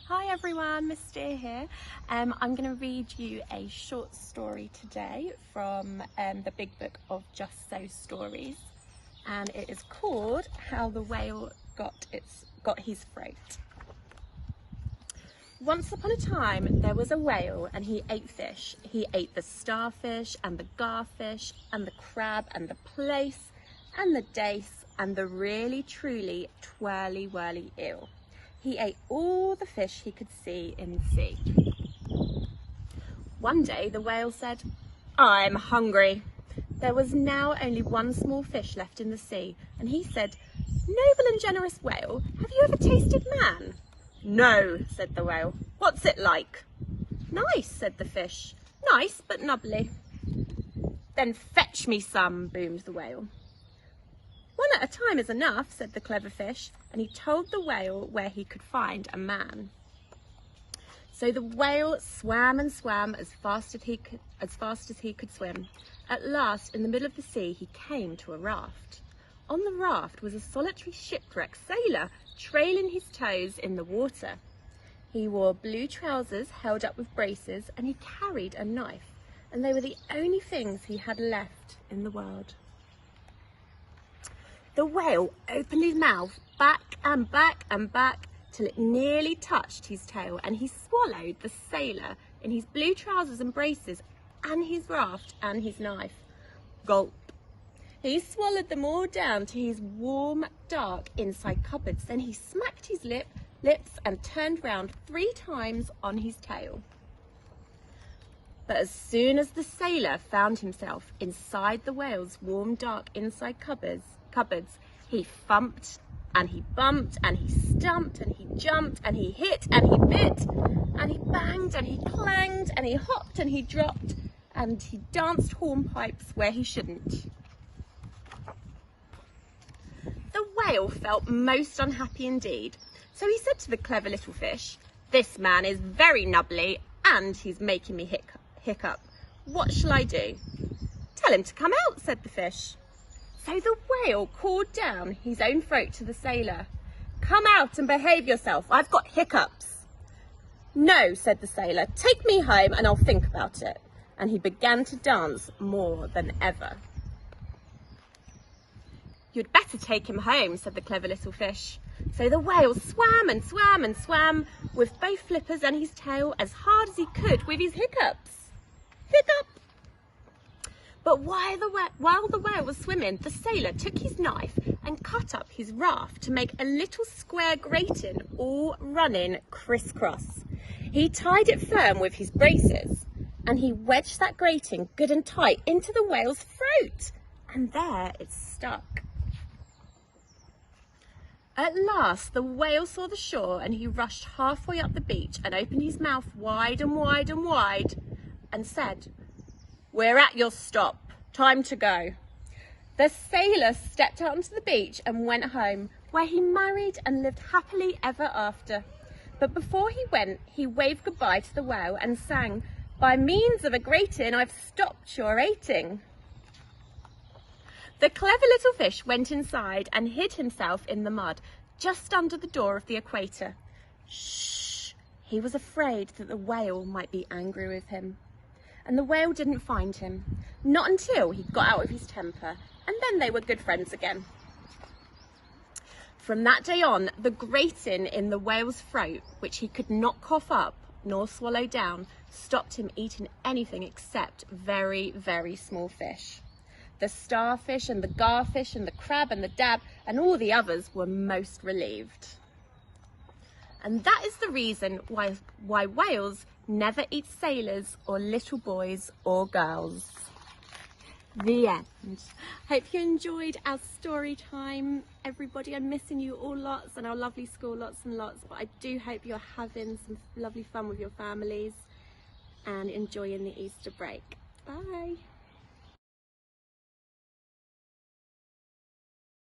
Hi everyone, Miss Deer here. I'm going to read you a short story today from the Big Book of Just So Stories, and it is called How the Whale Got His Throat. Once upon a time there was a whale and he ate fish. He ate the starfish and the garfish and the crab and the plaice and the dace and the really truly twirly whirly eel. He ate all the fish he could see in the sea. One day the whale said, "I'm hungry." There was now only one small fish left in the sea, and he said, "Noble and generous whale, have you ever tasted man?" "No," said the whale. "What's it like?" "Nice," said the fish. "Nice, but nubbly." "Then fetch me some," boomed the whale. "One at a time is enough," said the clever fish, and he told the whale where he could find a man. So the whale swam and swam as fast as he could swim. At last, in the middle of the sea, he came to a raft. On the raft was a solitary shipwrecked sailor, trailing his toes in the water. He wore blue trousers held up with braces, and he carried a knife, and they were the only things he had left in the world. The whale opened his mouth back and back and back till it nearly touched his tail, and he swallowed the sailor in his blue trousers and braces and his raft and his knife. Gulp! He swallowed them all down to his warm, dark inside cupboards. Then he smacked his lips and turned round 3 times on his tail. But as soon as the sailor found himself inside the whale's warm, dark inside cupboards, he thumped and he bumped and he stumped and he jumped and he hit and he bit and he banged and he clanged and he hopped and he dropped and he danced hornpipes where he shouldn't. The whale felt most unhappy indeed, so he said to the clever little fish, "This man is very nubbly and he's making me hiccup. What shall I do?" "Tell him to come out," said the fish. So the whale called down his own throat to the sailor. "Come out and behave yourself. I've got hiccups." "No," said the sailor. "Take me home and I'll think about it." And he began to dance more than ever. "You'd better take him home," said the clever little fish. So the whale swam and swam and swam with both flippers and his tail as hard as he could with his hiccups. Hiccup! But while the whale was swimming, the sailor took his knife and cut up his raft to make a little square grating all running crisscross. He tied it firm with his braces and he wedged that grating good and tight into the whale's throat, and there it stuck. At last the whale saw the shore, and he rushed halfway up the beach and opened his mouth wide and wide and wide and said, "We're at your stop. Time to go." The sailor stepped out onto the beach and went home, where he married and lived happily ever after. But before he went, he waved goodbye to the whale and sang, "By means of a grating, I've stopped your eating." The clever little fish went inside and hid himself in the mud, just under the door of the equator. Shh! He was afraid that the whale might be angry with him. And the whale didn't find him, not until he got out of his temper, and then they were good friends again. From that day on, the grating in the whale's throat, which he could not cough up nor swallow down, stopped him eating anything except very, very small fish. The starfish and the garfish and the crab and the dab and all the others were most relieved. And that is the reason why whales never eat sailors or little boys or girls. The end. Hope you enjoyed our story time, everybody. I'm missing you all lots, and our lovely school lots and lots, but I do hope you're having some lovely fun with your families and enjoying the Easter break. Bye.